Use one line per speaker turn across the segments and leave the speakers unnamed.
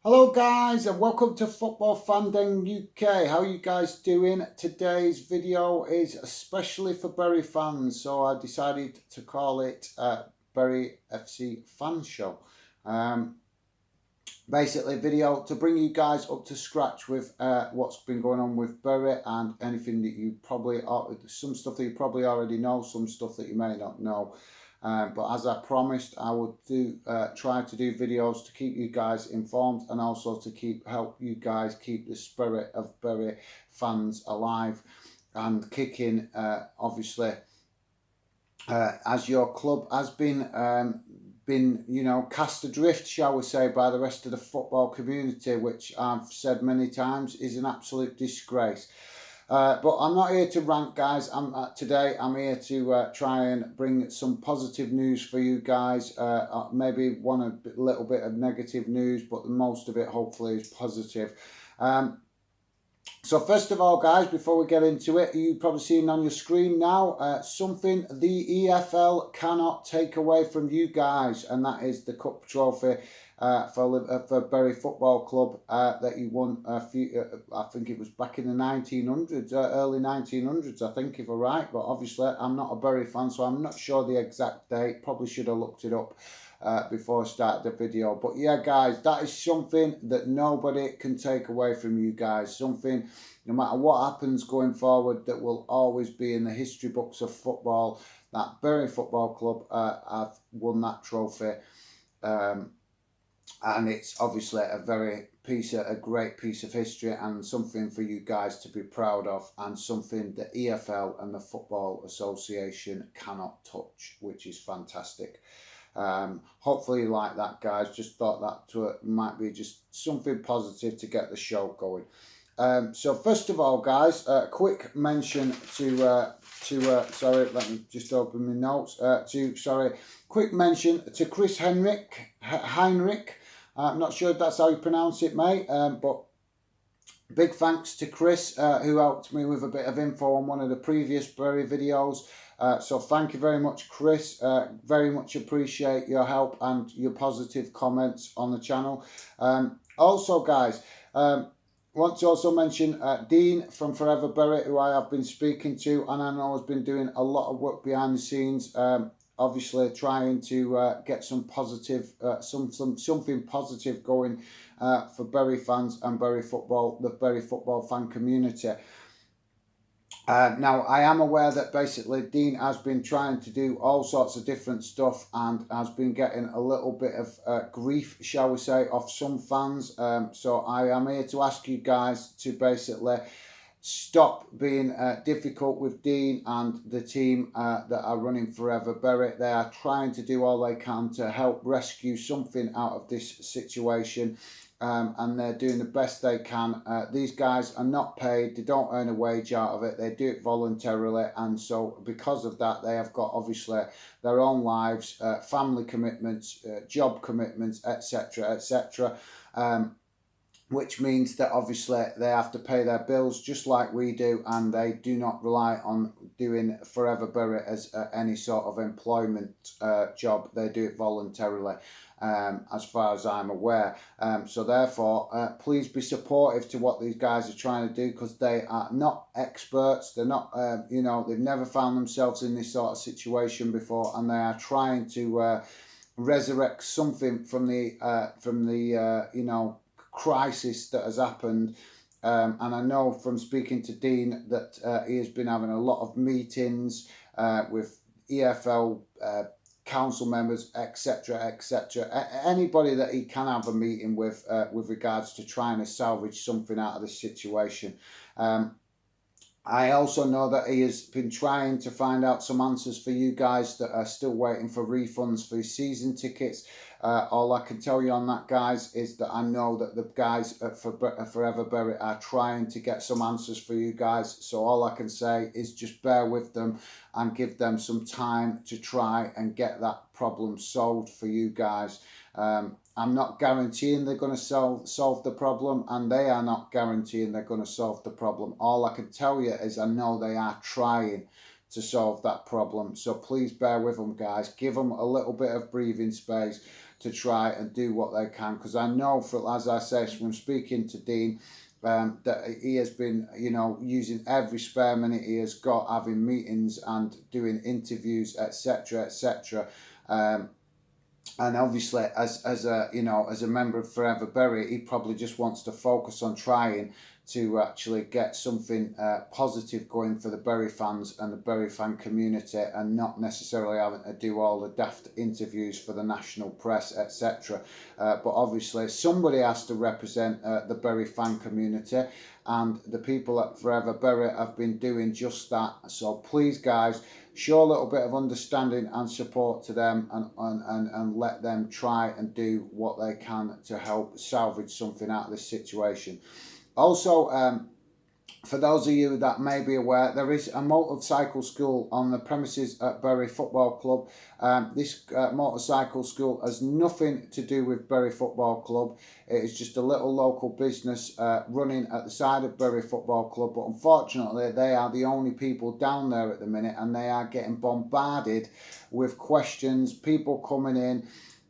Hello guys and welcome to Football Fandom UK. How are you guys doing? Today's video is especially for Bury fans, so I decided to call it Bury FC Fan Show. Um, Basically, video to bring you guys up to scratch with what's been going on with Bury and anything that you probably some stuff that you probably already know, some stuff that you may not know. But as I promised, I would try to do videos to keep you guys informed and also to help you guys keep the spirit of Bury fans alive and kicking. Obviously, as your club has been cast adrift, shall we say, by the rest of the football community, which I've said many times is an absolute disgrace. But I'm not here to rant, guys. Today I'm here to try and bring some positive news for you guys. Maybe a little bit of negative news, but most of it hopefully is positive. So first of all, guys, before we get into it, you've probably seen on your screen now something the EFL cannot take away from you guys, and that is the cup trophy for Bury Football Club that you won a few. I think it was back in the 1900s, early 1900s, I think, if I'm right. But obviously, I'm not a Bury fan, so I'm not sure the exact date. Probably should have looked it up before I started the video. But yeah, guys, that is something that nobody can take away from you guys. Something, no matter what happens going forward, that will always be in the history books of football. That Bury Football Club have won that trophy. And it's obviously a great piece of history and something for you guys to be proud of, and something the EFL and the Football Association cannot touch, which is fantastic. Hopefully you like that, guys. Just thought that might be just something positive to get the show going. So first of all, guys, quick mention sorry, let me just open my notes. Quick mention to Chris Heinrich. I'm not sure if that's how you pronounce it, mate, but big thanks to Chris, who helped me with a bit of info on one of the previous Bury videos. So thank you very much, Chris. Very much appreciate your help and your positive comments on the channel. Also, guys, want to also mention Dean from Forever Barrett, who I have been speaking to, and I know has been doing a lot of work behind the scenes. Obviously, trying to get some positive, something positive going for Bury fans and Bury football, the Bury football fan community. Now, I am aware that basically Dean has been trying to do all sorts of different stuff and has been getting a little bit of grief, shall we say, off some fans. So I am here to ask you guys to basically stop being difficult with Dean and the team that are running Forever Barrett. They are trying to do all they can to help rescue something out of this situation. And they're doing the best they can. These guys are not paid, they don't earn a wage out of it, they do it voluntarily, and so because of that they have got obviously their own lives, family commitments, job commitments, etc, etc, which means that obviously they have to pay their bills just like we do, and they do not rely on doing Forever Bury as any sort of employment job. They do it voluntarily, as far as I'm aware. So therefore, please be supportive to what these guys are trying to do, because they are not experts. They're not, they've never found themselves in this sort of situation before, and they are trying to resurrect something from the crisis that has happened. And I know from speaking to Dean that he has been having a lot of meetings with EFL council members, etc, etc, anybody that he can have a meeting with regards to trying to salvage something out of this situation. I also know that he has been trying to find out some answers for you guys that are still waiting for refunds for his season tickets. All I can tell you on that, guys, is that I know that the guys at Forever Bury are trying to get some answers for you guys. So all I can say is just bear with them and give them some time to try and get that problem solved for you guys. I'm not guaranteeing they're going to solve the problem, and they are not guaranteeing they're going to solve the problem. All I can tell you is I know they are trying to solve that problem. So please bear with them, guys. Give them a little bit of breathing space to try and do what they can, because I know, for as I say, from speaking to Dean, that he has been, using every spare minute he has got, having meetings and doing interviews, etc., etc. And obviously, as a member of Forever Bury, he probably just wants to focus on trying to actually get something positive going for the Bury fans and the Bury fan community, and not necessarily having to do all the daft interviews for the national press, etc. But obviously, somebody has to represent the Bury fan community, and the people at Forever Bury have been doing just that. So please, guys, show a little bit of understanding and support to them, and let them try and do what they can to help salvage something out of this situation. Also, for those of you that may be aware, there is a motorcycle school on the premises at Bury Football Club. This motorcycle school has nothing to do with Bury Football Club. It is just a little local business running at the side of Bury Football Club, but unfortunately they are the only people down there at the minute, and they are getting bombarded with questions, people coming in,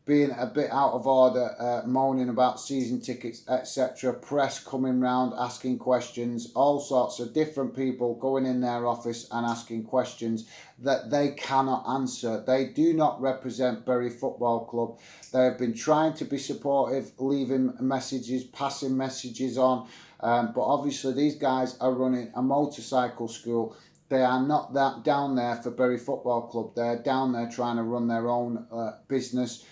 being a bit out of order, moaning about season tickets, etc. Press coming round, asking questions, all sorts of different people going in their office and asking questions that they cannot answer. They do not represent Bury Football Club. They have been trying to be supportive, leaving messages, passing messages on, but obviously these guys are running a motorcycle school. They are not that down there for Bury Football Club. They're down there trying to run their own business.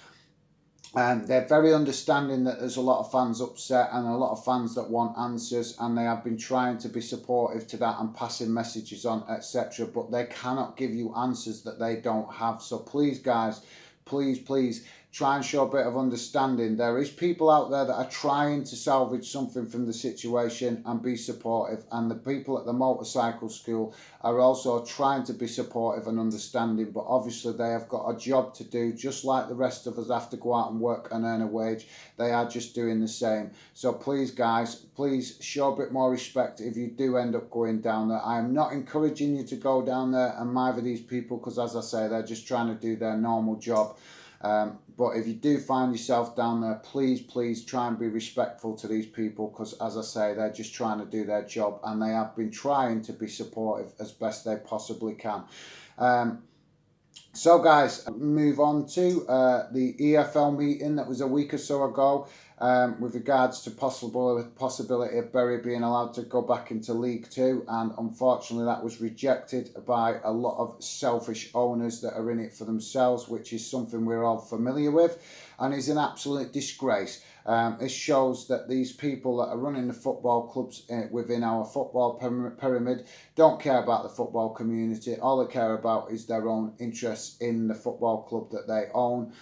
And they're very understanding that there's a lot of fans upset and a lot of fans that want answers, and they have been trying to be supportive to that and passing messages on, etc. But they cannot give you answers that they don't have. So please, guys, please try and show a bit of understanding. There is people out there that are trying to salvage something from the situation and be supportive, and the people at the motorcycle school are also trying to be supportive and understanding, but obviously they have got a job to do, just like the rest of us have to go out and work and earn a wage. They are just doing the same. So please, guys, please show a bit more respect if you do end up going down there. I am not encouraging you to go down there and mither these people, because as I say, they're just trying to do their normal job. But if you do find yourself down there, please try and be respectful to these people, because as I say, they're just trying to do their job, and they have been trying to be supportive as best they possibly can. So guys, move on to the EFL meeting that was a week or so ago, with regards to possibility of Bury being allowed to go back into League Two, and unfortunately that was rejected by a lot of selfish owners that are in it for themselves, which is something we're all familiar with, and is an absolute disgrace. It shows that these people that are running the football clubs within our football pyramid don't care about the football community. All they care about is their own interests in the football club that they own,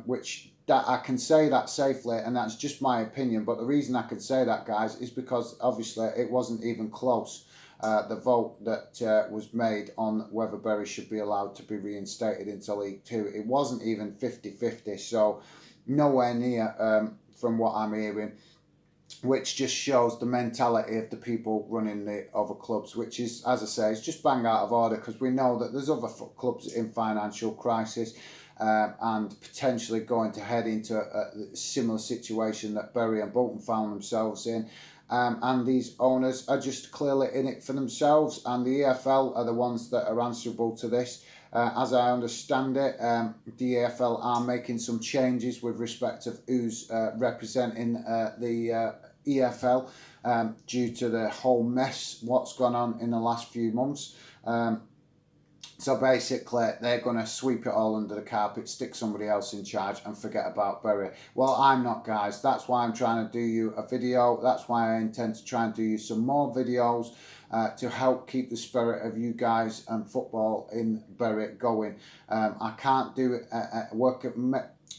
which that I can say that safely, and that's just my opinion. But the reason I can say that, guys, is because obviously it wasn't even close. The vote that was made on whether Bury should be allowed to be reinstated into League Two, it wasn't even 50-50, so nowhere near from what I'm hearing, which just shows the mentality of the people running the other clubs, which is, as I say, it's just bang out of order, because we know that there's other clubs in financial crisis, and potentially going to head into a similar situation that Bury and Bolton found themselves in. And these owners are just clearly in it for themselves, and the EFL are the ones that are answerable to this. As I understand it, the EFL are making some changes with respect of who's representing the EFL, due to the whole mess what's gone on in the last few months. So basically, they're going to sweep it all under the carpet, stick somebody else in charge, and forget about Bury. Well, I'm not, guys. That's why I'm trying to do you a video. That's why I intend to try and do you some more videos to help keep the spirit of you guys and football in Bury going. I can't do it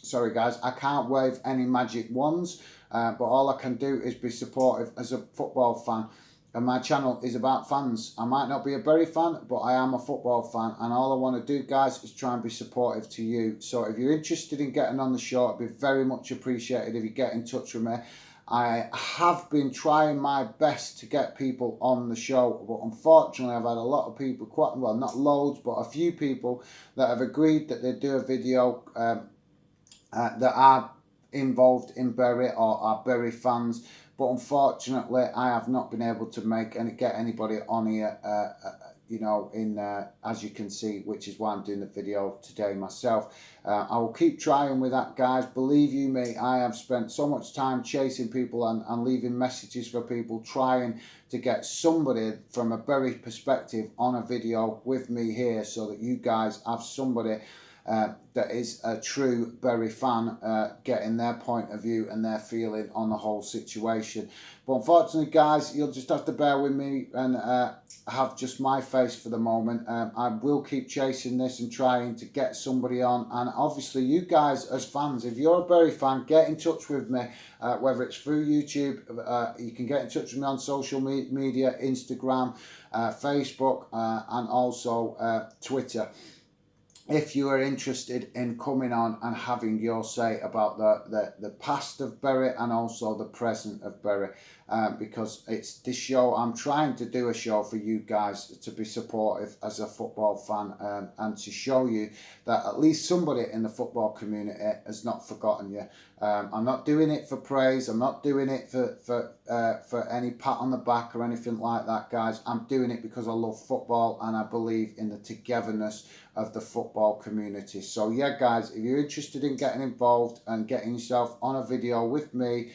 sorry, guys. I can't wave any magic wands, but all I can do is be supportive as a football fan. And my channel is about fans. I might not be a Bury fan, but I am a football fan. And all I want to do, guys, is try and be supportive to you. So if you're interested in getting on the show, it'd be very much appreciated if you get in touch with me. I have been trying my best to get people on the show, but unfortunately I've had a lot of people, quite well, not loads, but a few people that have agreed that they do a video that are involved in Bury or are Bury fans, but unfortunately I have not been able to get anybody on here, as you can see, which is why I'm doing the video today myself. I will keep trying with that, guys. Believe you me, I have spent so much time chasing people and leaving messages for people, trying to get somebody from a Bury perspective on a video with me here, so that you guys have somebody that is a true Bury fan getting their point of view and their feeling on the whole situation. But unfortunately, guys, you'll just have to bear with me and have just my face for the moment. I will keep chasing this and trying to get somebody on. And obviously, you guys as fans, if you're a Bury fan, get in touch with me, whether it's through YouTube. You can get in touch with me on social media, Instagram, Facebook, and also Twitter, if you are interested in coming on and having your say about the past of Bury and also the present of Bury, because it's this show, I'm trying to do a show for you guys to be supportive as a football fan, and to show you that at least somebody in the football community has not forgotten you. I'm not doing it for praise, I'm not doing it for any pat on the back or anything like that, guys. I'm doing it because I love football and I believe in the togetherness of the football community. So yeah, guys, if you're interested in getting involved and getting yourself on a video with me,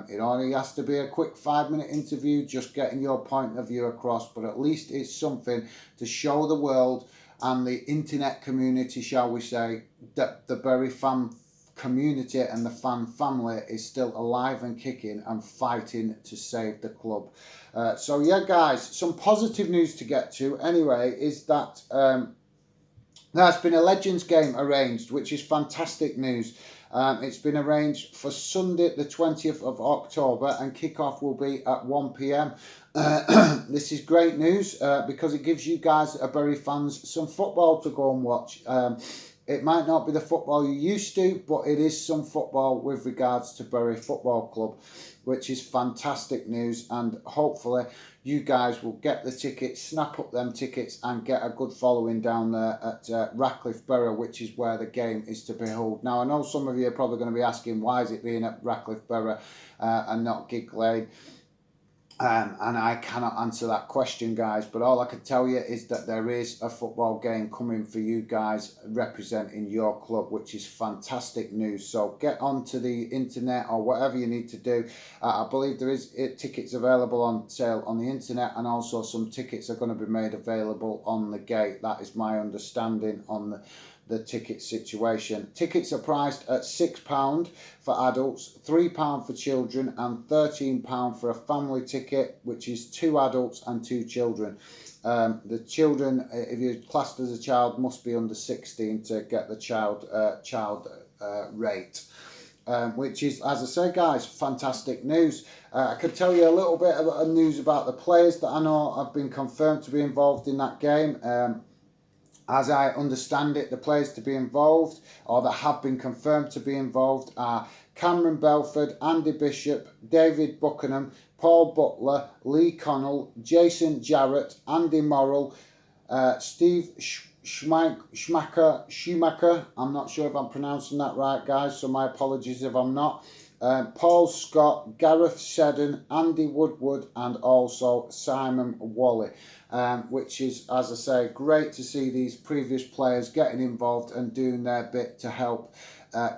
it only has to be a quick 5-minute interview, just getting your point of view across, but at least it's something to show the world and the internet community, shall we say, that the Bury fan community and the fan family is still alive and kicking and fighting to save the club. So yeah, guys, some positive news to get to anyway is that there's been a Legends game arranged, which is fantastic news. It's been arranged for Sunday the 20th of October and kickoff will be at 1 p.m. This is great news because it gives you guys, Bury fans, some football to go and watch. It might not be the football you used to, but it is some football with regards to Bury Football Club, which is fantastic news. And hopefully you guys will get the tickets, snap up them tickets and get a good following down there at Ratcliffe Borough, which is where the game is to be held. Now, I know some of you are probably going to be asking, why is it being at Ratcliffe Borough and not Gig Lane? And I cannot answer that question, guys, but all I can tell you is that there is a football game coming for you guys representing your club, which is fantastic news. So get onto the internet or whatever you need to do. I believe there is tickets available on sale on the internet, and also some tickets are going to be made available on the gate. That is my understanding on the ticket situation. Tickets are priced at £6 for adults, £3 for children and £13 for a family ticket, which is 2 adults and 2 children. The children, if you're classed as a child, must be under 16 to get the child rate. Which is, as I say, guys, fantastic news. I could tell you a little bit of news about the players that I know have been confirmed to be involved in that game. As I understand it, the players to be involved, or that have been confirmed to be involved, are Cameron Belford, Andy Bishop, David Buckingham, Paul Butler, Lee Connell, Jason Jarrett, Andy Morrill, Steve Schumacher, I'm not sure if I'm pronouncing that right, guys, so my apologies if I'm not. Paul Scott, Gareth Seddon, Andy Woodward, and also Simon Wally, which is, as I say, great to see these previous players getting involved and doing their bit to help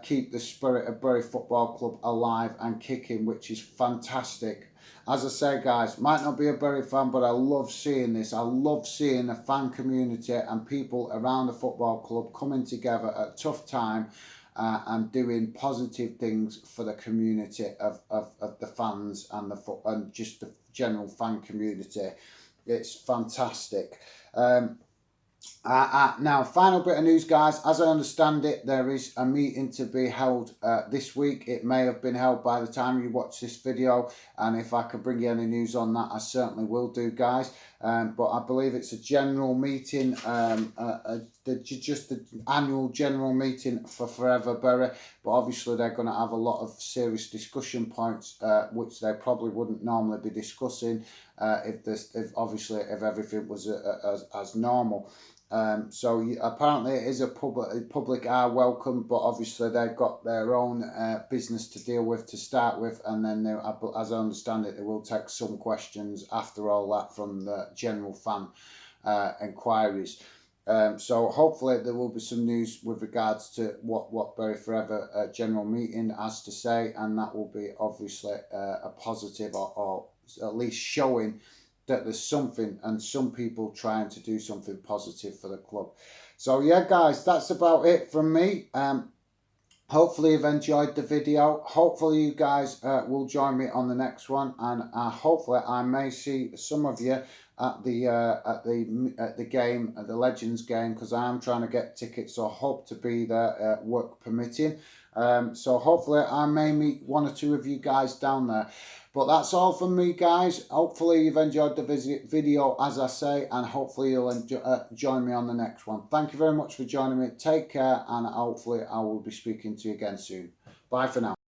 keep the spirit of Bury Football Club alive and kicking, which is fantastic. As I say, guys, might not be a Bury fan, but I love seeing this. I love seeing the fan community and people around the football club coming together at a tough time and doing positive things for the community of the fans and and just the general fan community. It's fantastic. Now, final bit of news, guys. As I understand it, there is a meeting to be held this week. It may have been held by the time you watch this video, and if I can bring you any news on that, I certainly will do, guys. But I believe it's a general meeting, just the annual general meeting for Forever Bury. But obviously they're going to have a lot of serious discussion points, which they probably wouldn't normally be discussing if everything was as normal. So apparently it is a public are welcome, but obviously they've got their own business to deal with to start with, and then as I understand it, they will take some questions after all that from the general fan inquiries. So hopefully there will be some news with regards to what Bury Forever general meeting has to say, and that will be obviously a positive or at least showing that there's something and some people trying to do something positive for the club. So yeah, guys, that's about it from me. Hopefully you've enjoyed the video. Hopefully you guys will join me on the next one, and hopefully I may see some of you at the game, at the Legends game, because I am trying to get tickets, so I hope to be there, work permitting. So hopefully I may meet one or two of you guys down there. But that's all from me, guys. Hopefully you've enjoyed the video, as I say, and hopefully you'll join me on the next one. Thank you very much for joining me. Take care, and hopefully I will be speaking to you again soon. Bye for now.